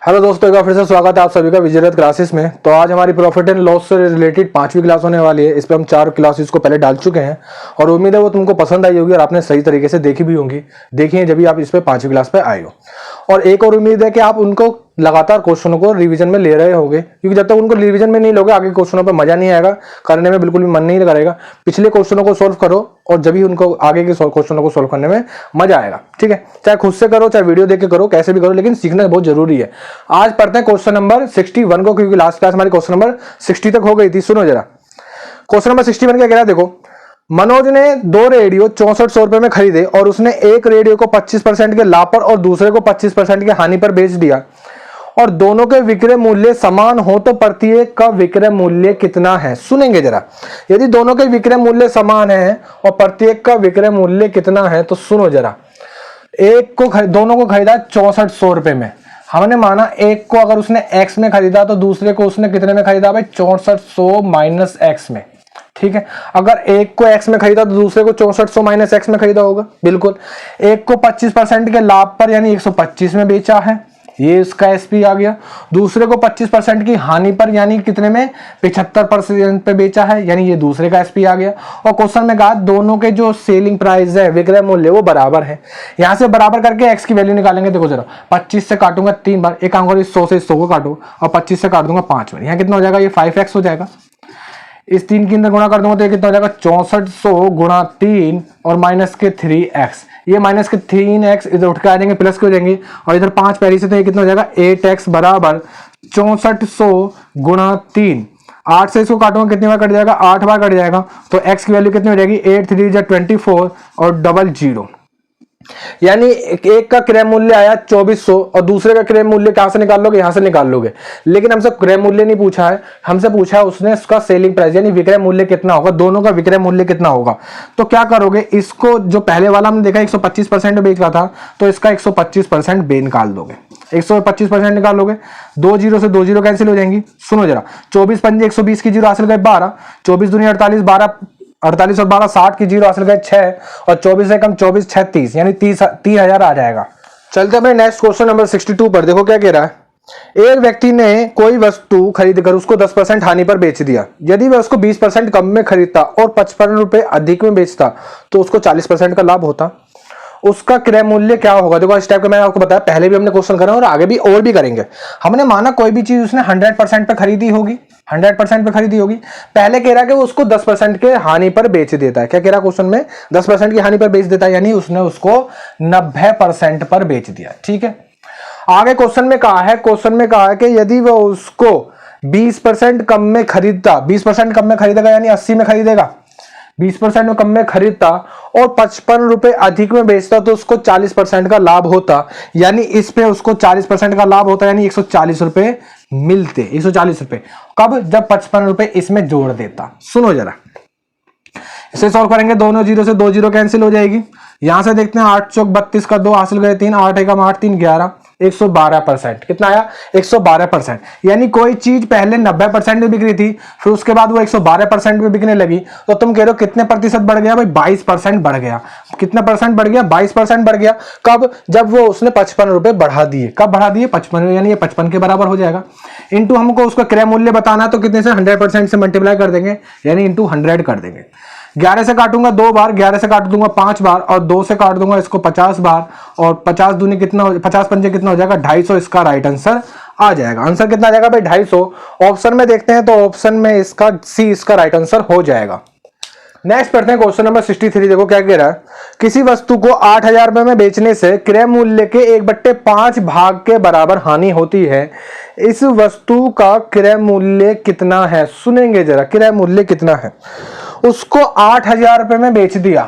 Hello दोस्तों, एक बार फिर से स्वागत है आप सभी का विजयरथ क्लासेस में। तो आज हमारी प्रॉफिट एंड लॉस से रिलेटेड 5वीं क्लास होने वाली है। इस पर हम 4 क्लासेस को पहले डाल चुके हैं और उम्मीद है वो तुमको पसंद आई होगी और आपने सही तरीके से देखी भी होंगी। देखिए जब भी आप इस पर 5वीं क्लास पे आए हो। और एक और उम्मीद है कि आप उनको लगातार क्वेश्चनों को रिवीजन में ले रहे होंगे, क्योंकि जब तक उनको रिवीजन में नहीं लोगे आगे क्वेश्चनों पर मजा नहीं आएगा, करने में बिल्कुल भी मन नहीं करेगा। पिछले क्वेश्चनों को सोल्व करो और जब भी उनको आगे के क्वेश्चनों को सोल्व करने में मजा आएगा। ठीक है, चाहे खुद से करो चाहे वीडियो देख के करो, कैसे भी करो, लेकिन सीखना बहुत जरूरी है। आज पढ़ते हैं क्वेश्चन नंबर 61 को, क्योंकि लास्ट क्लास हमारी क्वेश्चन नंबर 60 तक हो गई थी। सुनो जरा, क्वेश्चन नंबर 61 क्या कह रहा है, देखो। मनोज ने 2 रेडियो 6400 रुपए में खरीदे और उसने एक रेडियो को 25% के लाभ पर और दूसरे को 25% की हानि पर बेच दिया और दोनों के विक्रय मूल्य समान हो तो प्रत्येक का विक्रय मूल्य कितना है। सुनेंगे जरा, यदि दोनों के विक्रय मूल्य समान है और प्रत्येक का विक्रय मूल्य कितना है, तो सुनो जरा। एक को दोनों को खरीदा 6400 रुपए में। हमने माना एक को अगर उसने x में खरीदा तो दूसरे को उसने कितने में खरीदा भाई, 6400 माइनस x में। ठीक है, अगर एक को x में खरीदा तो दूसरे को 6400 माइनस x में खरीदा होगा। बिल्कुल, एक को 25% के लाभ पर यानी 125 में बेचा है, ये इसका एसपी आ गया। दूसरे को 25% की हानि पर यानी कितने में, 75% पे बेचा है, यानी ये दूसरे का एसपी आ गया। और क्वेश्चन में कहा दोनों के जो सेलिंग प्राइस है, विक्रय मूल्य, वो बराबर है। यहां से बराबर करके एक्स की वैल्यू निकालेंगे। देखो जरा, 25 से काटूंगा 3 बार, एक काम करो 100 से 100 को काटो और 25 से काट दूंगा 5 बार। यहाँ कितना हो जाएगा, ये 5x हो जाएगा। इस 3 के अंदर गुणा कर दूंगा तो ये कितना हो जाएगा, 6400 गुणा 3 और माइनस के 3x। ये माइनस के 3x इधर उठ के आ जाएंगे, प्लस के हो जाएंगे और इधर 5 पहले से, तो ये कितना हो जाएगा 8x बराबर 6400 गुणा 3। 8 से इसको काटूंगा कितनी बार कट जाएगा, 8 बार कट जाएगा। तो x की वैल्यू कितनी हो जाएगी, 8 3 24 और 00। यानी एक का क्रय मूल्य आया 2400 और दूसरे का क्रय मूल्य कहां से निकाल लोगे, यहां से निकाल लोगे। लेकिन हमसे क्रय मूल्य नहीं पूछा है, हमसे पूछा है उसने उसका सेलिंग प्राइस यानी विक्रय मूल्य कितना होगा, दोनों का विक्रय मूल्य कितना होगा। तो क्या करोगे, इसको जो पहले वाला हमने देखा 125% में बेच रहा था, तो इसका 125% बे निकाल दोगे, 125% निकाल लोगे। 2 जीरो से 2 जीरो कैंसिल हो जाएंगी। सुनो जरा, 24 पंजे 120 की जीरो हासिल गए 12, 24 दूनी 48, 12 48 और 12 60 की जीरो हासिल गए 6 और 24 से कम 24 6 30 यानी 30,000 आ जाएगा। चलते अपने नेक्स्ट क्वेश्चन नंबर 62 पर। देखो क्या कह रहा है, एक व्यक्ति ने कोई वस्तु खरीदकर उसको 10% हानि पर बेच दिया। यदि वह उसको 20% कम में खरीदता और 55 रुपए अधिक में बेचता तो उसको 40% का लाभ होता। उसका क्रय मूल्य क्या होगा। देखो इस टाइप का मैंने आपको बताया, पहले भी हमने क्वेश्चन करा और आगे भी और भी करेंगे। हमने माना कोई भी चीज उसने 100% पे खरीदी होगी, 100% पे खरीदी होगी। पहले कह रहा है कि वो उसको 10% के हानि पर बेच देता है। क्या कह रहा है क्वेश्चन में, 10% की हानि पर बेच देता है, यानी उसने उसको 90% पर बेच दिया। ठीक है, आगे क्वेश्चन में कहा है कि यदि वो उसको 20% कम में खरीदता, 20% कम में खरीदेगा यानी 80 में खरीदेगा, 20% में कम में खरीदता और 55 रुपए अधिक में बेचता तो उसको 40% का लाभ होता। यानी इस पे उसको 40% का लाभ होता, यानी 140 रुपए मिलते। 140 रुपए कब, जब 55 रुपए इसमें जोड़ देता। सुनो जरा, इसे सॉल्व करेंगे, दोनों जीरो से 2 जीरो कैंसिल हो जाएगी। यहां से देखते हैं 8 चौक 32 का 2 हासिल गए 3, 8 एकम 8 3 11, 112%। कितना आया, 112%। यानी कोई चीज पहले 90% में बिक रही थी, फिर उसके बाद वो 112% में बिकने लगी, तो तुम कह रहे हो कितने प्रतिशत बढ़ गया भाई, 22% बढ़ गया। कितना परसेंट बढ़ गया, 22% बढ़ गया। कब, जब वो उसने 55 रुपए बढ़ा दिए। कब बढ़ा दिए, 55, यानी ये 55 के बराबर हो जाएगा। इंटू हमको उसका क्रय मूल्य बताना है तो कितने से, 100% से मल्टीप्लाई कर देंगे, यानी इंटू 100 कर देंगे। 11 से काटूंगा 2 बार, 11 से काट दूंगा 5 बार और 2 से काट दूंगा इसको 50 बार और 50 दूनी कितना, 50 पंजे कितना हो जाएगा, 250। इसका राइट आंसर आ जाएगा। आंसर कितना आ जाएगा भाई, 250। ऑप्शन में देखते हैं तो ऑप्शन में इसका सी इसका राइट आंसर हो जाएगा। नेक्स्ट पढ़ते हैं क्वेश्चन नंबर 63। देखो क्या कह रहा है, किसी वस्तु को 8000 रुपए में बेचने से क्रय मूल्य के 1/5 भाग के बराबर हानि होती है। इस वस्तु का क्रय मूल्य कितना है। सुनेंगे जरा, क्रय मूल्य कितना है। उसको 8000 रुपए में बेच दिया,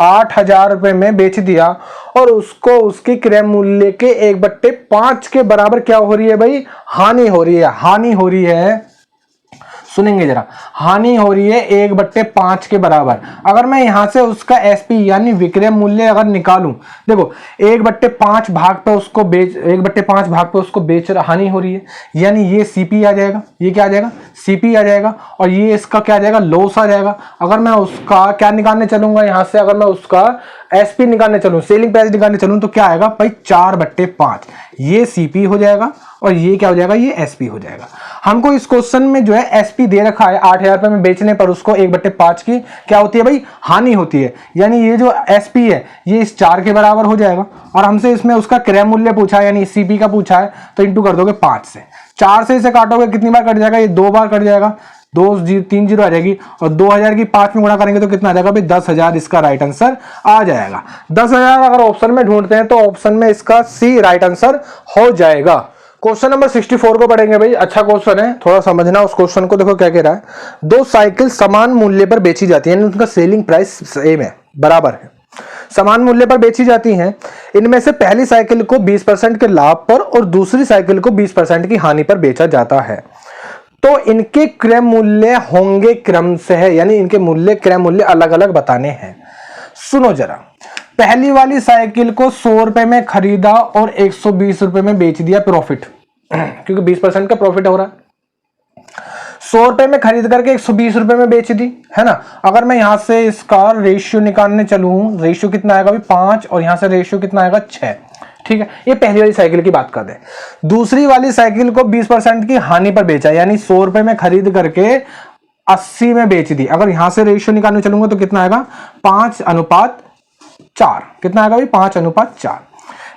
8000 रुपए में बेच दिया और उसको उसकी क्रय मूल्य के 1/5 के बराबर क्या हो रही है भाई, हानि हो रही है। हानि हो रही है। सुनेंगे जरा, हानि हो रही है 1/5 के बराबर। अगर मैं यहां से उसका एसपी यानी विक्रय मूल्य अगर निकालूं, देखो 1/5 भाग पे उसको बेच 1/5 भाग पे उसको बेच हानि हो रही है, यानी ये सीपी आ जाएगा, ये क्या आ जाएगा, सीपी आ जाएगा, और ये इसका क्या आ जाएगा, लॉस आ जाएगा। अगर मैं उसका क्या निकालने चलूंगा यहां से, अगर मैं उसका एसपी निकालने चलूं, सेलिंग प्राइस निकालने चलूं, तो क्या आएगा भाई 4/5, ये सीपी हो जाएगा और ये क्या हो जाएगा, ये एसपी हो जाएगा। हमको इस क्वेश्चन में जो है एसपी दे रखा है 8,000 रुपए में बेचने पर उसको 1/5 की क्या होती है भाई, हानि होती है, यानी ये जो एसपी है ये इस 4 के बराबर हो जाएगा। और हमसे इसमें उसका क्रय मूल्य पूछा है यानी सीपी का पूछा है, तो इंटू कर दोगे 5 से, 4 से इसे काटोगे कितनी बार कट जाएगा, ये 2 बार कट जाएगा, 3 जीरो आ जाएगी, और 2000 की 5 में गुणा करेंगे तो कितना आ जाएगा भाई 10,000, इसका राइट आंसर आ जाएगा। 10,000 अगर ऑप्शन में ढूंढते हैं तो ऑप्शन में इसका सी राइट आंसर हो जाएगा। क्वेश्चन नंबर 64 को पढ़ेंगे भाई, अच्छा क्वेश्चन है, थोड़ा समझना उस क्वेश्चन को। देखो क्या कह रहा है, 2 साइकिल समान मूल्य पर बेची जाती है, यानी उनका सेलिंग प्राइस सेम है, बराबर है, समान मूल्य पर बेची जाती हैं। इनमें से पहली साइकिल को 20% के लाभ पर और दूसरी साइकिल को 20% की हानि पर बेचा जाता है, तो इनके क्रय मूल्य होंगे क्रमशः, यानी इनके मूल्य क्रय मूल्य अलग अलग बताने हैं। सुनो जरा, पहली वाली साइकिल को 100 रुपए में खरीदा और 120 रुपए में बेच दिया, प्रॉफिट क्योंकि 20% का प्रॉफिट हो रहा है। 100 रुपए में खरीद करके 120 रुपए में बेच दी, है ना। अगर मैं यहां से इसका रेशियो निकालने चलूं, रेशियो कितना आएगा भाई 5, और यहां से रेशियो कितना आएगा 6, ठीक है। ये पहली वाली साइकिल की बात कर रहे हैं। दूसरी वाली साइकिल को 20% की हानि पर बेचा, यानी 100 रुपए में खरीद करके 80 में बेच दी। अगर यहां से रेशियो निकालने चलूंगा तो कितना आएगा 5:4, कितना आएगा भाई 5:4।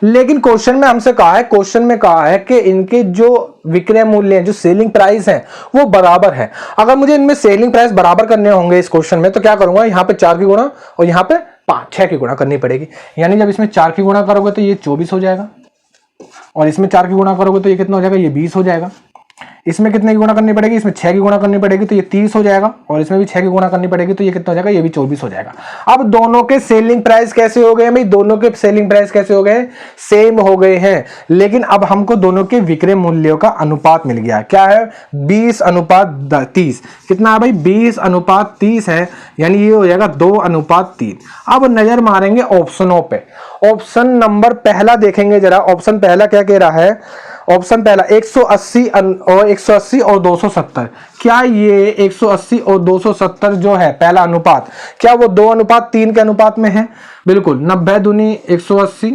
लेकिन क्वेश्चन में हमसे कहा है, क्वेश्चन में कहा है कि इनके जो विक्रय मूल्य है, जो सेलिंग प्राइस है वो बराबर है। अगर मुझे इनमें सेलिंग प्राइस बराबर करने होंगे इस क्वेश्चन में, तो क्या करूंगा, यहाँ पे 4 की गुणा और यहाँ पे 6 की गुणा करनी पड़ेगी। यानी जब इसमें 4 की गुणा करोगे तो ये 24 हो जाएगा, और इसमें 4 की गुणा करोगे तो ये कितना हो जाएगा, ये 20 हो जाएगा। इसमें कितने की गुणा करनी पड़ेगी, इसमें 6 की गुणा करनी पड़ेगी तो ये 30 हो जाएगा, और इसमें भी 6 की गुणा करनी पड़ेगी तो ये कितना हो जाएगा, ये भी 24 हो जाएगा। अब दोनों के सेलिंग प्राइस कैसे हो गए भाई, दोनों के सेलिंग प्राइस कैसे हो गए, सेम हो गए हैं। लेकिन अब हमको दोनों के विक्रय मूल्यों का अनुपात मिल गया, क्या है 20:30, कितना है भाई 20:30 है, यानी ये हो जाएगा 2:3। अब नजर मारेंगे ऑप्शनों पे, ऑप्शन नंबर पहला देखेंगे जरा। ऑप्शन पहला क्या कह रहा है, ऑप्शन पहला 180 और 270, क्या ये 180 और 270 जो है पहला अनुपात, क्या वो 2:3 के अनुपात में है? बिल्कुल, 90 दूनी 180,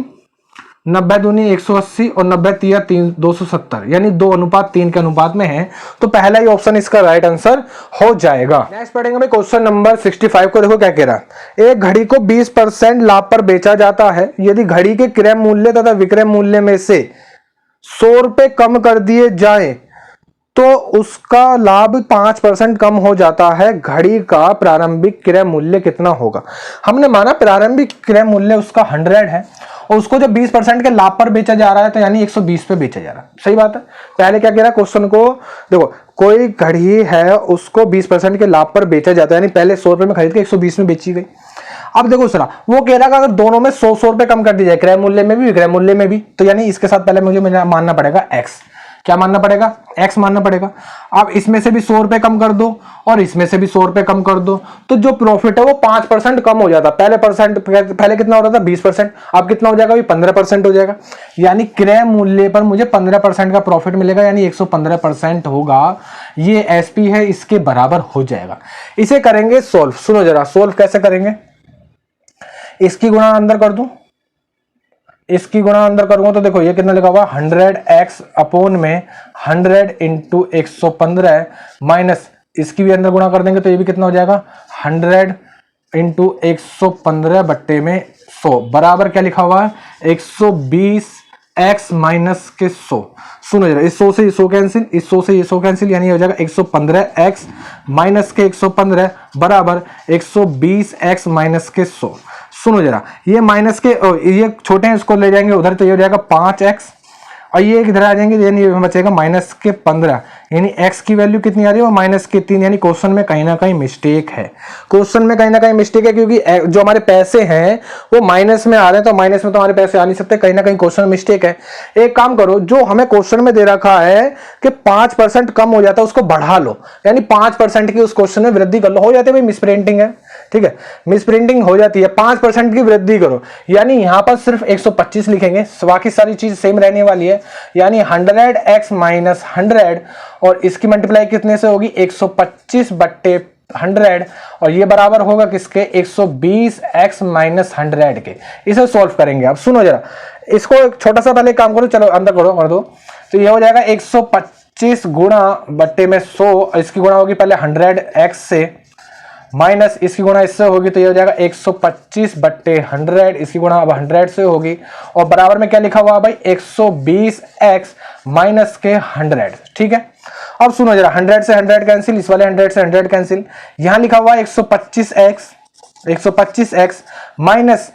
90 दूनी 180 और 90 तिया 270, यानी 2:3 के अनुपात में है, तो पहला ही ऑप्शन इसका राइट आंसर हो जाएगा। नेक्स्ट पढ़ेंगे भाई क्वेश्चन नंबर 65 को। देखो क्या कह रहा है, एक घड़ी को 20% लाभ पर बेचा जाता है, यदि घड़ी के क्रय मूल्य तथा विक्रय मूल्य में से 100 रुपए कम कर दिए जाएं तो उसका लाभ 5% कम हो जाता है, घड़ी का प्रारंभिक क्रय मूल्य कितना होगा? हमने माना प्रारंभिक क्रय मूल्य उसका 100 है, और उसको जब 20% के लाभ पर बेचा जा रहा है तो यानी 120 पे बेचा जा रहा है। सही बात है। पहले क्या कह रहा है क्वेश्चन को, देखो कोई घड़ी है उसको 20% के लाभ पर बेचा जाता है, यानी पहले 100 रुपए में खरीद के 120 में बेची गई। अब देखो सर, वो कह रहा है अगर दोनों में 100 रुपए कम कर दी जाए, क्रय मूल्य में भी विक्रय मूल्य में भी, तो यानी इसके साथ पहले मुझे मानना पड़ेगा x। क्या मानना पड़ेगा? x मानना पड़ेगा। अब इसमें से भी 100 रुपए कम कर दो और इसमें से भी 100 रुपए कम कर दो, तो जो प्रॉफिट है वो 5% कम हो जाता। पहले कितना हो रहा था 20%, अब कितना हो जाएगा? 15% हो जाएगा। यानी क्रय मूल्य पर मुझे 15% का प्रॉफिट मिलेगा, यानी 115% होगा। ये एसपी है, इसके बराबर हो जाएगा। इसे करेंगे सोल्व। सुनो जरा, सोल्व कैसे करेंगे, इसकी गुणा अंदर कर दूं, इसकी गुणा अंदर करूंगा तो देखो ये कितना लिखा हुआ 100x अपॉन में 100 इंटू 115 माइनस इसकी भी अंदर गुणा कर देंगे तो ये भी कितना हो जाएगा 100 इंटू 115 बट्टे में 100 बराबर क्या लिखा हुआ है 120x माइनस के 100। सुनो जरा, इस 100 से 100 कैंसिल, इस 100 से 100 कैंसिल, यानी हो जाएगा 115x माइनस के 115 बराबर 120x माइनस के 100। सुनो जरा, ये माइनस के ये छोटे हैं इसको ले जाएंगे उधर तो ये हो जाएगा 5x और ये इधर आ जाएंगे, यानी ये बचेगा माइनस के 15, यानी x की वैल्यू कितनी आ रही है वो माइनस के 3, यानी क्वेश्चन में कहीं ना कहीं मिस्टेक है, क्वेश्चन में कहीं ना कहीं मिस्टेक है, क्योंकि जो हमारे पैसे हैं वो माइनस में आ रहे हैं, तो माइनस में तो हमारे पैसे आ नहीं सकते, कहीं ना कहीं क्वेश्चन में मिस्टेक है। एक काम करो, जो हमें क्वेश्चन में दे रखा है कि 5% कम हो जाता है उसको बढ़ा लो, यानी 5% की उस क्वेश्चन में वृद्धि कर लो, हो जाती है भाई, मिस प्रिंटिंग है, ठीक है, मिस प्रिंटिंग हो जाती है, 5% की वृद्धि करो, यानी यहां पर सिर्फ 125 लिखेंगे, बाकी सारी चीज सेम रहने वाली है, यानी 100x माइनस 100, और इसकी मल्टीप्लाई कितने से होगी 125 बट्टे 100, और ये बराबर होगा किसके 120x माइनस 100 के। इसे सॉल्व करेंगे। अब सुनो जरा, इसको एक छोटा सा पहले काम करो, चलो अंदर करो कर दो, तो ये हो जाएगा 125 गुणा बट्टे में 100, इसकी गुणा होगी पहले 100x से, माइनस इसकी गुणा इससे होगी, तो ये हो जाएगा 125 बट्टे 100, इसकी गुणा अब 100 से होगी, और बराबर में क्या लिखा हुआ भाई 120x माइनस के 100, ठीक है। अब सुनो जरा, 100 से 100 कैंसिल, इस वाले 100 से 100 कैंसिल, यहां लिखा हुआ 125x माइनस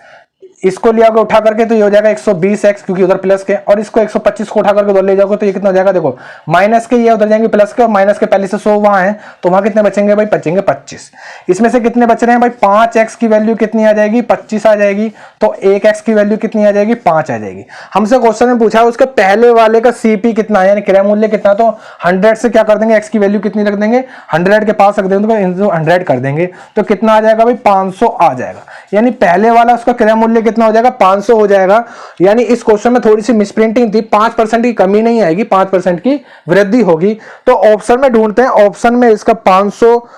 इसको लिया उठा करके, तो ये हो जाएगा 120x, क्योंकि उधर प्लस के, और इसको 125 को उठा करके उधर ले जाओगे तो ये कितना हो जाएगा, देखो माइनस के ये उधर जाएंगे प्लस के, और माइनस के पहले से 100 वहां है, तो वहां कितने बचेंगे भाई, बचेंगे 25। इसमें से कितने बच रहे हैं भाई, 5x की वैल्यू कितनी आ जाएगी, 25 आ जाएगी, तो 1x की वैल्यू कितनी आ जाएगी, 5 आ जाएगी। हमसे क्वेश्चन में पूछा है उसके पहले वाले का CP कितना है, यानी क्रय मूल्य कितना, तो 100 से क्या कर देंगे, x की वैल्यू कितनी रख देंगे, 100 के पास रख देंगे, तो इंटू 100 कर देंगे, तो कितना आ जाएगा भाई 500 आ जाएगा, यानी पहले वाला उसका क्रय मूल्य कितना हो जाएगा 500 हो जाएगा। यानी इस क्वेश्चन में थोड़ी सी मिसप्रिंटिंग थी, 5% की कमी नहीं आएगी, 5% की वृद्धि होगी। तो ऑप्शन में ढूंढते हैं, ऑप्शन में इसका 500,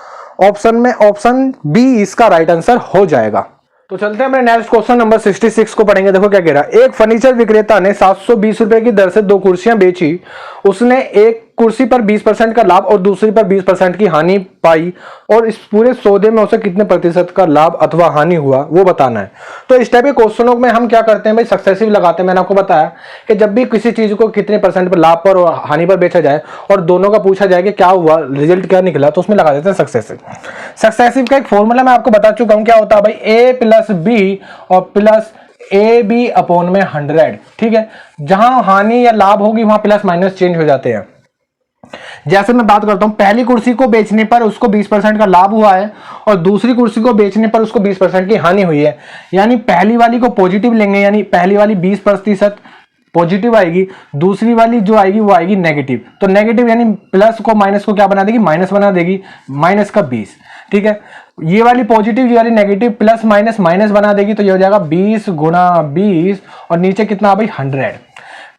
ऑप्शन में ऑप्शन बी इसका राइट आंसर हो जाएगा। तो चलते हैं अपने नेक्स्ट क्वेश्चन नंबर 66 को पढ़ेंगे। देखो क्या कह रहा है, एक फर्नीचर विक्रेता ने 720 रुपए की दर से 2 कुर्सियां बेची, उसने एक कुर्सी पर 20% का लाभ और दूसरी पर 20% की हानि पाई, और इस पूरे सौदे में उसे कितने प्रतिशत का लाभ अथवा हानि हुआ वो बताना है। तो इस टाइप के क्वेश्चनों में हम क्या करते हैं भाई, सक्सेसिव लगाते हैं। मैंने आपको बताया कि जब भी किसी चीज को कितने परसेंट पर लाभ पर और हानि पर बेचा जाए और दोनों का पूछा जाए कि क्या हुआ, रिजल्ट क्या निकला, तो उसमें लगा देते हैं सक्सेसिव। सक्सेसिव का एक फॉर्मूला मैं आपको बता चुका हूं, क्या होता है भाई, a प्लस बी और प्लस AB अपॉन में 100, ठीक है। जहां हानि या लाभ होगी वहां प्लस माइनस चेंज हो जाते हैं। जैसे मैं बात करता हूं, पहली कुर्सी को बेचने पर उसको 20% का लाभ हुआ है और दूसरी कुर्सी को बेचने पर उसको 20% की हानि हुई है, यानी पहली वाली को पॉजिटिव लेंगे, यानी पहली वाली 20% पॉजिटिव आएगी, दूसरी वाली जो आएगी वो आएगी नेगेटिव। तो नेगेटिव यानी प्लस को माइनस को क्या बना देगी, माइनस बना देगी, माइनस का 20, ठीक है। ये वाली पॉजिटिव, ये वाली नेगेटिव, प्लस माइनस माइनस बना देगी, तो ये हो जाएगा 20 गुणा 20, और नीचे कितना भाई 100,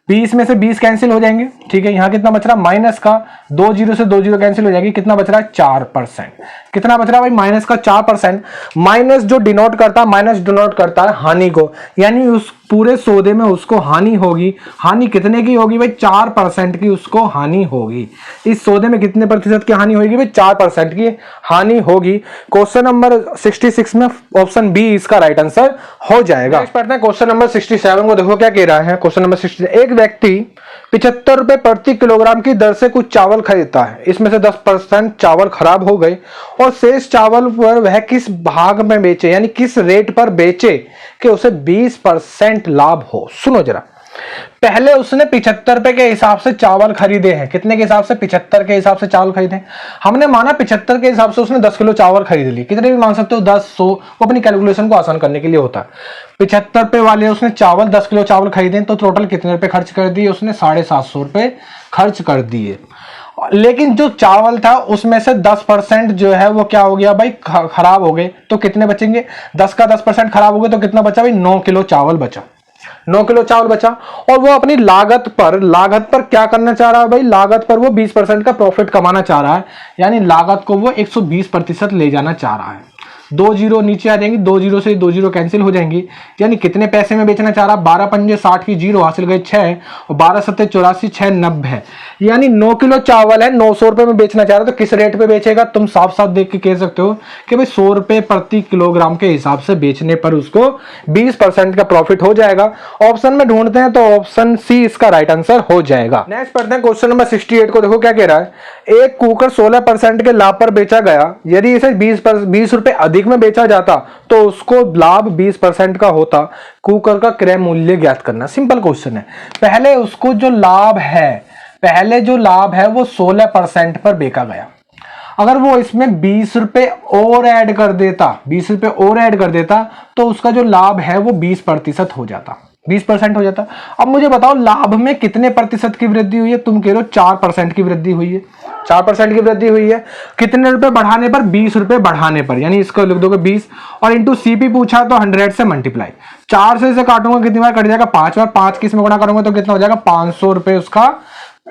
20 में से 20 कैंसिल हो जाएंगे, ठीक है। यहाँ कितना बच रहा, माइनस का 2 जीरो से 2 जीरो कैंसिल हो जाएगी, कितना बच रहा है 4%। कितना बच रहा है भाई, माइनस का 4%। माइनस जो डिनोट करता है, माइनस डिनोट करता है हानि को, यानी उस पूरे सौदे में उसको हानि होगी। हानि कितने की होगी भाई, 4% की उसको हानि होगी। इस सौदे में कितने प्रतिशत की हानि होगी भाई, 4% की हानि होगी। क्वेश्चन नंबर 66 में ऑप्शन बी इसका राइट आंसर हो जाएगा। नेक्स्ट पढ़ते हैं क्वेश्चन नंबर 67 को। देखो क्या कह रहा है क्वेश्चन नंबर 67, एक व्यक्ति 75 रुपए प्रति किलोग्राम की दर से कुछ चावल खरीदता है, इसमें से 10% चावल खराब हो गए और शेष चावल पर वह किस भाग में बेचे, यानी किस रेट पर बेचे कि उसे 20% लाभ हो। सुनो जरा, पहले उसने 75 रुपए के हिसाब से चावल खरीदे हैं, कितने के हिसाब से, 75 के हिसाब से चावल खरीदे। हमने माना 75 के हिसाब से उसने 10 किलो चावल खरीद ली, कितने भी मान सकते हो, 10, 100, वो अपनी कैलकुलेशन को आसान करने के लिए होता है। 75 रुपए वाले उसने चावल 10 किलो चावल खरीदे, तो टोटल कितने रुपए खर्च कर दिए उसने, 750 रुपए खर्च कर दिए। लेकिन जो चावल था उसमें से 10% जो है वो क्या हो गया भाई, खराब हो गए, तो कितने बचेंगे, 10 का 10% खराब हो गए, तो कितना बचा भाई, 9 किलो चावल बचा, 9 किलो चावल बचा। और वो अपनी लागत पर क्या करना चाह रहा है भाई, लागत पर वो 20% का प्रॉफिट कमाना चाह रहा है, यानी लागत को वो 120% ले जाना चाह रहा है। 2 जीरो नीचे आ जाएंगी, 2 जीरो से 2 जीरो कैंसिल हो जाएंगी, यानी कितने पैसे में बेचना चाह रहा, 12 पंजे 60 की जीरो हासिल गए 6, और 12 सत्ते 84, 6 90, यानी 9 किलो चावल है, 900 रुपए में बेचना चाह रहा है। तो किस रेट पे बेचेगा, तुम साफ साफ देख के कह सकते हो कि भाई 100 रुपए प्रति किलोग्राम के हिसाब से बेचने पर उसको 20% का प्रॉफिट हो जाएगा। ऑप्शन में ढूंढते हैं तो ऑप्शन सी इसका राइट आंसर हो जाएगा। नेक्स्ट पढ़ते हैं क्वेश्चन नंबर 68 को। देखो क्या कह रहा है, एक कुकर 16% के लाभ पर बेचा गया, यदि इसे 20 रुपए अधिक अधिक में बेचा जाता तो उसको लाभ 20% का होता। कुकर का क्रय मूल्य ज्ञात करना। सिंपल क्वेश्चन है। पहले उसको जो लाभ है वो 16% पर बेचा गया। अगर वो इसमें 20 रुपए और ऐड कर देता तो उसका जो लाभ है वो 20% हो जाता, 20% हो जाता। अब मुझे बताओ लाभ में कितने प्रतिशत की वृद्धि हुई है? तुम कह रहे हो 4% की वृद्धि हुई है। 4% की वृद्धि हुई है। कितने रुपए बढ़ाने पर? 20 रुपए बढ़ाने पर, यानी इसको लिख दोगे 20 और इंटू सीपी पूछा तो 100 से मल्टीप्लाई। 4 से इसे काटूंगा कितनी बार कट जाएगा? 5 बार। 5 किस में गुणा करूंगा तो कितना हो जाएगा? 500 रुपए उसका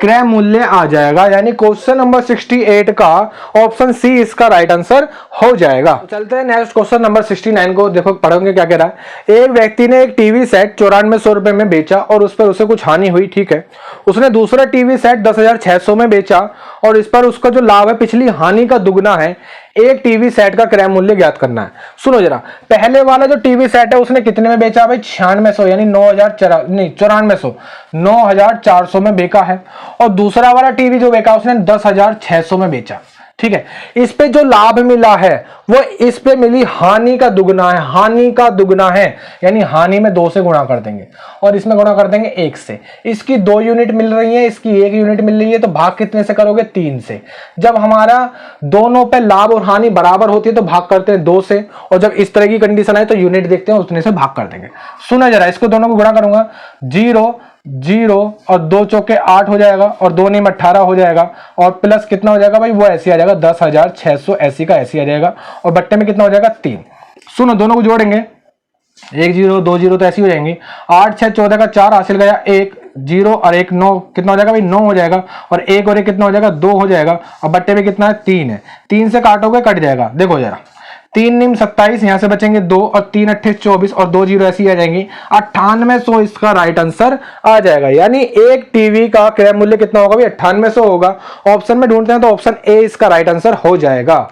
क्रय मूल्य आ जाएगा। यानी क्वेश्चन नंबर 68 का ऑप्शन सी इसका राइट आंसर हो जाएगा। तो चलते हैं नेक्स्ट क्वेश्चन नंबर 69 को। देखो पढ़ोगे क्या कह रहा है। एक व्यक्ति ने एक टीवी सेट 9400 रुपए में बेचा और उस पर उसे कुछ हानि हुई, ठीक है। उसने दूसरा टीवी सेट 10,600 में बेचा और इस पर उसका जो लाभ है पिछली हानि का दुगना है। एक टीवी सेट का क्रय मूल्य ज्ञात करना है। सुनो जरा, पहले वाला जो टीवी सेट है उसने कितने में बेचा भाई? 9600, यानी 9400 में बेचा है। और दूसरा वाला टीवी जो बेचा उसने 10,600 में बेचा, ठीक है। इस पे जो लाभ मिला है वो इस पे मिली हानि का दुगना है, हानि का दुगना है। यानी हानि में 2 से गुणा कर देंगे और इसमें गुणा कर देंगे 1 से। इसकी 2 यूनिट मिल रही है, इसकी 1 यूनिट मिल रही है, तो भाग कितने से करोगे? 3 से। जब हमारा दोनों पे लाभ और हानि बराबर होती है तो भाग करते हैं 2 से, और जब इस तरह की कंडीशन आए तो यूनिट देखते हैं उतने से भाग कर देंगे। सुना जरा, इसको दोनों को गुणा करूंगा, 0 0 और 2 चौके 8 हो जाएगा और 2 नीम 18 हो जाएगा और प्लस कितना हो जाएगा भाई? वो ऐसे आ जाएगा 10,600, ऐसी का ऐसी आ जाएगा और बट्टे में कितना हो जाएगा? 3। सुनो दोनों को जोड़ेंगे, 1 0 2 0 तो ऐसी हो जाएंगे। 8 6 14 का 4 हासिल गया, 1 0 और 1 9, कितना हो जाएगा भाई? 9 हो जाएगा और 1 और 1 कितना हो जाएगा? 2 हो जाएगा और बट्टे में कितना है? 3 है। 3 से काटोगे कट जाएगा। देखो जरा, 3 निम 27, यहां से बचेंगे 2 और 3 8 24 और 2 0 ऐसी आ जाएंगी। 9800 इसका राइट आंसर आ जाएगा। यानी एक टीवी का क्रय मूल्य कितना होगा भाई? 9800 होगा। ऑप्शन में ढूंढते हैं तो ऑप्शन ए इसका राइट आंसर हो जाएगा।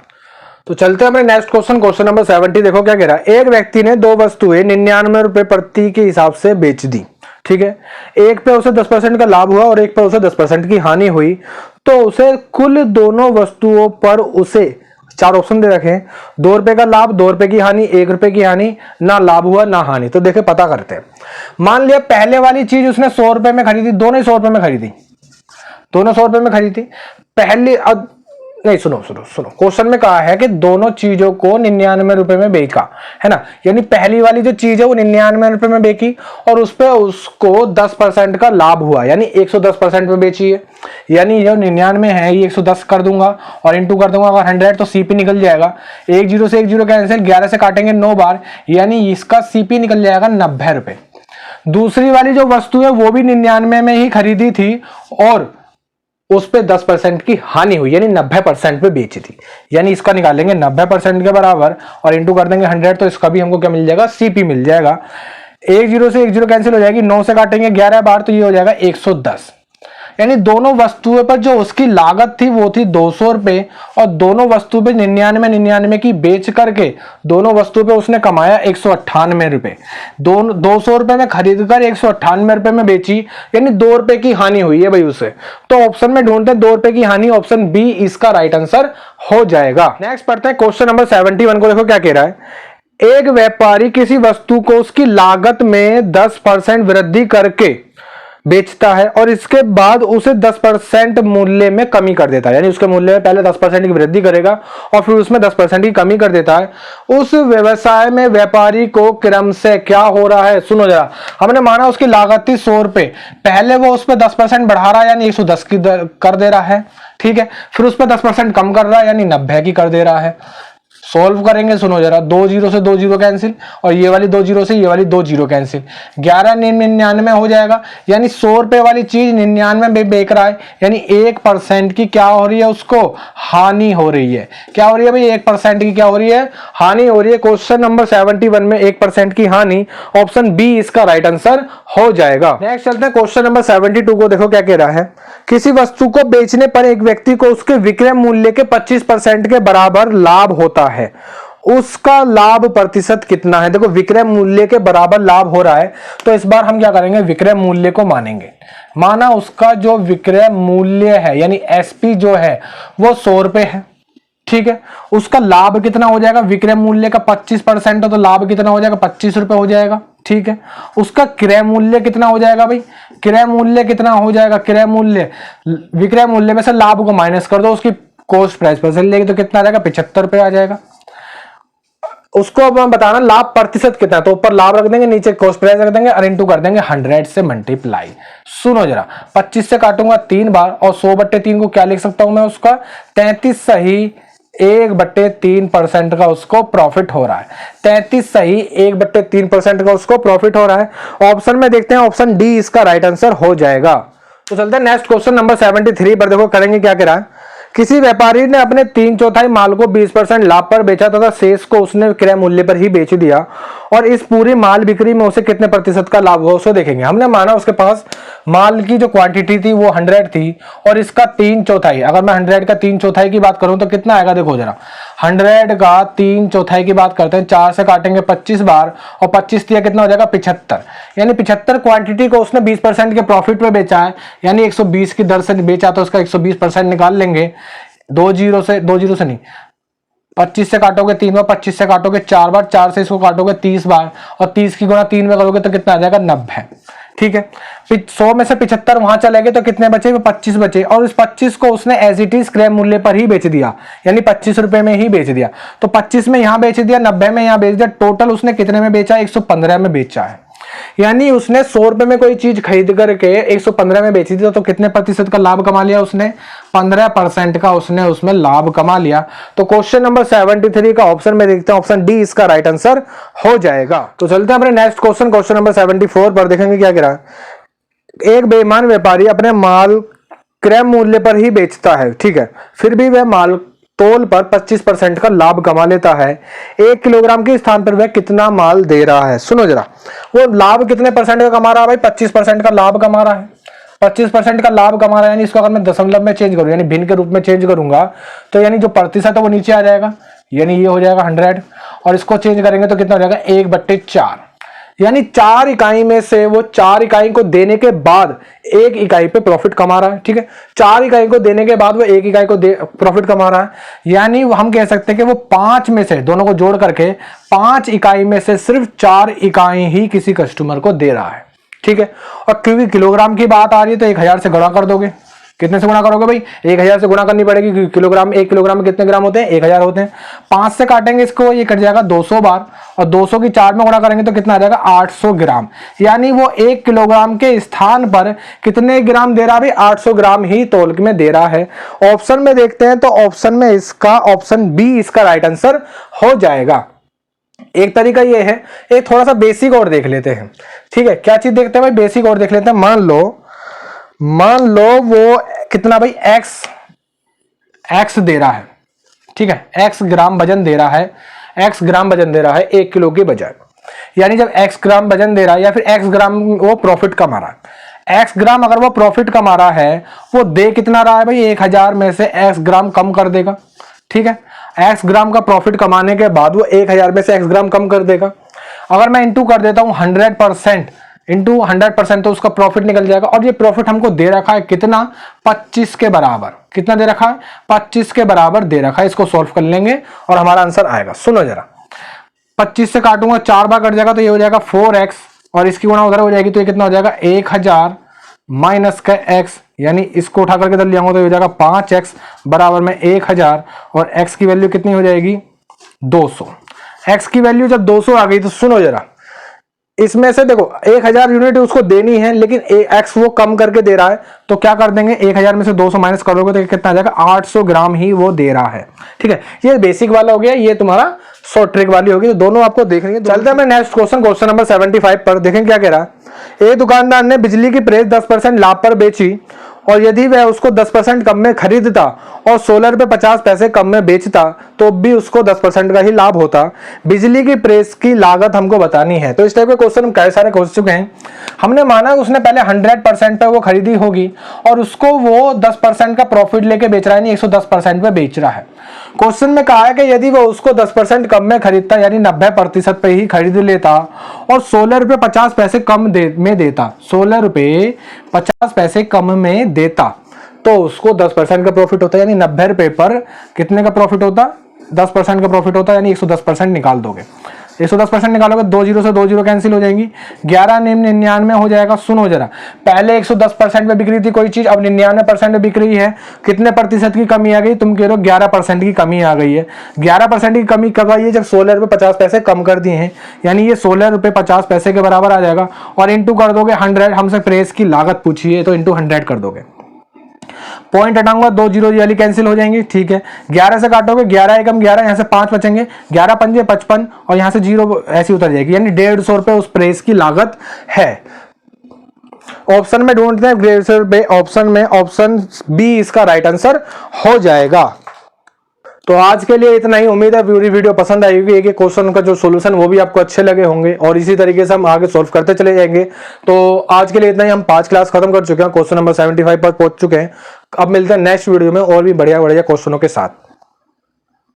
तो चलते हैं अपने नेक्स्ट क्वेश्चन, क्वेश्चन नंबर 70। देखो क्या कह रहा है। एक व्यक्ति ने 2 वस्तुएं 99 रुपए प्रति के हिसाब से बेच दी, ठीक है। एक पे उसे 10% का लाभ हुआ और एक पे उसे 10% की हानि हुई, तो उसे कुल दोनों वस्तुओं पर उसे 4 ऑप्शन दे रखे हैं। 2 रुपए का लाभ, 2 रुपए की हानि, 1 रुपए की हानि, ना लाभ हुआ ना हानि। तो देखे पता करते हैं। मान लिया पहले वाली चीज उसने 100 रुपए में खरीदी, दोनों 100 रुपए में खरीदी, दोनों 100 रुपए में खरीदी पहले। अब नहीं, सुनो क्वेश्चन में कहा है कि दोनों चीजों को 99 रुपए में बेचा, है ना। यानी पहली वाली जो चीज है वो 99 रुपए में बेची और उस पे उसको 10% का लाभ हुआ, यानी 110% में बेची है। यानी जो 99 है ये 110 कर दूंगा और इंटू कर दूंगा अगर 100 तो सीपी निकल जाएगा। 1 0 से 1 0 कैंसिल, 11 से काटेंगे 9 बार, यानी इसका सीपी निकल जाएगा 90 रुपए। दूसरी वाली जो वस्तु है वो भी 99 में ही खरीदी थी और उस पे 10% की हानि हुई, यानी 90% पे बेची थी। यानी इसका निकालेंगे 90% के बराबर और इंटू कर देंगे 100, तो इसका भी हमको क्या मिल जाएगा? सीपी मिल जाएगा। 1 0 से 1 0 कैंसिल हो जाएगी, 9 से काटेंगे 11 बार, तो ये हो जाएगा 110। यानी दोनों वस्तुओं पर जो उसकी लागत थी वो थी 200 रुपए और दोनों वस्तु पे 99 की बेच करके दोनों वस्तु पे उसने कमाया 198 रुपए। 200 रुपए में खरीद कर 198 रुपए में बेची, यानी 2 रुपए की हानि हुई है भाई उसे। तो ऑप्शन में ढूंढते हैं 2 रुपए की हानि, ऑप्शन बी इसका राइट आंसर हो जाएगा। नेक्स्ट पढ़ते हैं क्वेश्चन नंबर 71 को। देखो क्या कह रहा है। एक व्यापारी किसी वस्तु को उसकी लागत में 10% वृद्धि करके बेचता है और इसके बाद उसे 10% मूल्य में कमी कर देता है, यानी उसके मूल्य में पहले 10% की वृद्धि करेगा और फिर उसमें 10% की कमी कर देता है। उस व्यवसाय में व्यापारी को क्रम से क्या हो रहा है? सुनो जरा, हमने माना उसकी लागत थी 100 रुपए, पहले वो उस पर 10% बढ़ा रहा है यानी 110 की कर दे रहा है, ठीक है। फिर उस पर 10% कम कर रहा है यानी 90 की कर दे रहा है। सॉल्व करेंगे, सुनो जरा, 2 0 से 2 0 कैंसिल और ये वाली 2 0 से ये वाली 2 0 कैंसिल, 11 99 हो जाएगा। यानी 100 रुपए वाली चीज 99 में बेच रहा है, यानी 1% की क्या हो रही है? उसको हानि हो रही है। क्या हो रही है भाई? 1% की क्या हो रही है? हानि हो रही है। क्वेश्चन नंबर 71 में 1% की हानि, ऑप्शन बी इसका राइट आंसर हो जाएगा। नेक्स्ट चलते हैं क्वेश्चन नंबर 72 को। देखो क्या कह रहा है। किसी वस्तु को बेचने पर एक व्यक्ति को उसके विक्रय मूल्य के 25% के बराबर लाभ होता है, उसका लाभ प्रतिशत कितना है? देखो विक्रय मूल्य के बराबर लाभ हो रहा है तो इस बार हम क्या करेंगे? विक्रय मूल्य को मानेंगे। माना उसका जो विक्रय मूल्य है यानी एसपी जो है वो 100 रुपए है, ठीक है। उसका लाभ कितना हो जाएगा, विक्रय मूल्य का 25% है तो लाभ कितना हो जाएगा, 25 रुपए हो जाएगा, ठीक है। उसका क्रय मूल्य कितना हो जाएगा भाई, क्रय मूल्य कितना हो जाएगा, क्रय मूल्य विक्रय मूल्य में से लाभ को माइनस कर दो, उसकी कॉस्ट प्राइस पर सेल लेगी तो कितना आ जाएगा, 75 रुपए आ जाएगा। उसको अब हम बताना लाभ प्रतिशत कितना है, तो ऊपर लाभ रख देंगे, नीचे कॉस्ट प्राइस रख देंगे और इनटू कर देंगे 100 से मल्टीप्लाई। सुनो जरा, 25 से काटूंगा 3 बार और 100/3 को क्या लिख सकता हूं मैं, उसका 33 सही 1/3% का उसको प्रॉफिट हो रहा है। 33 सही 1/3% का उसको प्रॉफिट हो रहा है। ऑप्शन में देखते हैं, ऑप्शन डी इसका राइट आंसर हो जाएगा। तो चलते हैं नेक्स्ट क्वेश्चन नंबर 73 पर। देखो करेंगे क्या कह रहा है, किसी व्यापारी ने अपने 3/4 माल को 20% लाभ पर बेचा तथा शेष को उसने क्रय मूल्य पर ही बेच दिया और इस पूरी माल बिक्री में उसे कितने प्रतिशत का लाभ हुआ उसको देखेंगे। हमने माना उसके पास माल की जो क्वांटिटी थी वो 100 थी और इसका 3/4, अगर मैं 100 का 3/4 की बात करूं तो कितना आएगा, देखो जरा 100 का 3/4 की बात करते हैं, 4 से काटेंगे 25 बार और 25 दिया कितना हो जाएगा 75, यानी 75 क्वांटिटी को उसने 20% के प्रॉफिट पे बेचा है, यानी 120 की दर से बेचा तो उसका 120% निकाल लेंगे। 2 जीरो से नहीं, 25 से काटोगे 3 बार, 25 से काटोगे 4 बार, 4 से इसको काटोगे 30 बार और 30 की गुणा 3 में करोगे तो कितना आ जाएगा 90, ठीक है। 100 में से 75 वहां चले गए तो कितने बचे, 25 बचे और इस 25 को उसने एज इट इज क्रय मूल्य पर ही बेच दिया, यानी 25 रुपए में ही बेच दिया। तो 25 में यहां बेच दिया, 90 में यहां बेच दिया, टोटल उसने कितने में बेचा, 115 में बेचा है। यानी उसने 100 रुपए में कोई चीज खरीद करके 115 में बेची थी तो कितने प्रतिशत का लाभ कमा लिया उसने, 15% का उसने उसमें लाभ कमा लिया। तो क्वेश्चन नंबर 73 का ऑप्शन में देखते हैं, ऑप्शन डी इसका राइट आंसर हो जाएगा। तो चलते हैं अपने नेक्स्ट क्वेश्चन, क्वेश्चन नंबर 74 पर। देखेंगे क्या कह रहा है, एक बेईमान व्यापारी अपने माल क्रय मूल्य पर ही बेचता है, ठीक है, फिर भी वह माल तोल पर 25% का लाभ कमा लेता है। 1 किलोग्राम के स्थान पर वह कितना माल दे रहा है। सुनो जरा, वो लाभ कितने परसेंट का कमा रहा है भाई, 25% का लाभ कमा रहा है। 25% का लाभ कमा रहा है, यानी इसको अगर मैं दशमलव में चेंज करूं, यानी भिन्न के रूप में चेंज करूंगा तो यानी जो प्रतिशत है वो नीचे आ जाएगा, यानी ये हो जाएगा 100 और इसको चेंज करेंगे तो कितना हो जाएगा 1/4, यानी 4 इकाई में से वो 4 इकाई को देने के बाद 1 इकाई पे प्रॉफिट कमा रहा है, ठीक है। 4 इकाई को देने के बाद वो 1 इकाई को प्रॉफिट कमा रहा है, यानी हम कह सकते हैं कि वो 5 में से, दोनों को जोड़ करके 5 इकाई में से सिर्फ 4 इकाई ही किसी कस्टमर को दे रहा है, ठीक है। और क्योंकि किलोग्राम की बात आ रही है तो 1000 से गुणा कर दोगे, कितने से गुणा करोगे भाई, 1000 से गुणा करनी पड़ेगी क्योंकि किलोग्राम, 1 किलोग्राम में कितने ग्राम होते हैं, 1000 होते हैं। 5 से काटेंगे इसको, ये कट जाएगा 200 बार और 200 की 4 में गुणा करेंगे तो कितना आ जाएगा 800 ग्राम, यानी वो 1 किलोग्राम के स्थान पर कितने ग्राम दे रहा है भाई, 800 ग्राम ही तौल में दे रहा है। ऑप्शन में देखते हैं तो ऑप्शन में इसका ऑप्शन बी इसका राइट आंसर हो जाएगा। एक तरीका ये है, एक थोड़ा सा बेसिक और देख लेते हैं, ठीक है। क्या चीज देखते हैं भाई, बेसिक और देख लेते हैं। मान लो वो कितना भाई x दे रहा है, ठीक है, x ग्राम वजन दे रहा है, x ग्राम वजन दे रहा है 1 किलो के बजाय, यानी जब x ग्राम वजन दे रहा है या फिर x ग्राम वो प्रॉफिट कमा रहा है, x ग्राम अगर वो प्रॉफिट कमा रहा है, वो दे कितना रहा है भाई, 1000 में से x ग्राम कम कर देगा, ठीक है। x ग्राम का प्रॉफिट कमाने के बाद वो 1000 में से x ग्राम कम कर देगा। अगर मैं इंटू कर देता हूं 100% इंटू 100% तो उसका प्रॉफिट निकल जाएगा और ये प्रॉफिट हमको दे रखा है कितना, 25 के बराबर। कितना दे रखा है, 25 के बराबर दे रखा है। इसको सॉल्व कर लेंगे और हमारा आंसर आएगा। सुनो जरा, 25 से काटूंगा 4 बार कट जाएगा तो ये हो जाएगा 4x और इसकी गुणा उधर हो जाएगी तो ये कितना हो जाएगा 1000 माइनस का x, यानी इसको उठा करके इधर ले आऊंगा तो ये हो जाएगा 5x बराबर में 1000 और x की वैल्यू कितनी हो जाएगी 200। x की वैल्यू जब 200 आ गई तो सुनो जरा, इसमें से देखो 1000 यूनिट उसको देनी है लेकिन x वो कम करके दे रहा है तो क्या कर देंगे, 1000 में से 200 माइनस करोगे तो कितना आ जाएगा 800 ग्राम ही वो दे रहा है, ठीक है। ये बेसिक वाला हो गया, ये तुम्हारा शॉर्ट ट्रिक वाली होगी, तो दोनों आपको देखनी है। चलते हैं नेक्स्ट क्वेश्चन, क्वेश्चन नंबर 75 पर। देखें क्या कह रहा है, एक दुकानदार ने बिजली की प्रेस 10% लाभ पर बेची और यदि वह उसको 10% कम में खरीदता और सोलर पे 50 पैसे कम में बेचता तो भी उसको 10% का ही लाभ होता। बिजली की प्रेस की लागत हमको बतानी है। तो इस टाइप के क्वेश्चन हम कई सारे खोज चुके हैं। हमने माना उसने पहले 100% पे वो खरीदी होगी और उसको वो 10% का प्रॉफिट लेके बेच रहा है, नहीं 110% पे बेच रहा है। क्वेश्चन में कहा है कि यदि वो उसको 10% कम में खरीदता यानी 90% पे ही खरीद लेता और 16 रुपये 50 पैसे कम में देता, 16 रुपये 50 पैसे कम में देता तो उसको 10% का प्रॉफिट होता है, यानी 90 रुपए पर कितने का प्रॉफिट होता, 10% का प्रॉफिट होता है, यानी 110% निकाल दोगे। 110% निकालोगे, 2 जीरो से 2 जीरो कैंसिल हो जाएंगी, 11,99 हो जाएगा। सुनो जरा, पहले 110% में बिक रही थी कोई चीज, अब 99% में बिक रही है, कितने प्रतिशत की कमी आ गई, तुम कह रहे हो 11% की कमी आ गई है। 11% की कमी कब आई है, जब 16 रुपये 50 पैसे कम कर दिए हैं, यानी ये 16 रुपये 50 पैसे के बराबर आ जाएगा। और इंटू कर दोगे 100, हमसे प्रेस की लागत पूछी है तो इंटू 100 कर दोगे। पॉइंट हटाऊंगा, 2 जीरो वाली कैंसिल हो जाएंगी, ठीक है। 11 से काटोगे, 11 एकम 11, यहां से 5 बचेंगे, 11 पंजे 55 और यहां से जीरो ऐसी उतर जाएगी, यानी 150 रुपए उस प्रेस की लागत है। ऑप्शन में ढूंढते हैं 150 रुपए, ऑप्शन में ऑप्शन बी इसका राइट आंसर हो जाएगा। तो आज के लिए इतना ही। उम्मीद है पूरी वीडियो पसंद आई होगी। एक एक क्वेश्चन का जो सॉल्यूशन वो भी आपको अच्छे लगे होंगे और इसी तरीके से हम आगे सॉल्व करते चले जाएंगे। तो आज के लिए इतना ही। हम 5 क्लास खत्म कर चुके हैं, क्वेश्चन नंबर 75 पर पहुंच चुके हैं। अब मिलते हैं नेक्स्ट वीडियो में और भी बढ़िया बढ़िया क्वेश्चनों के साथ।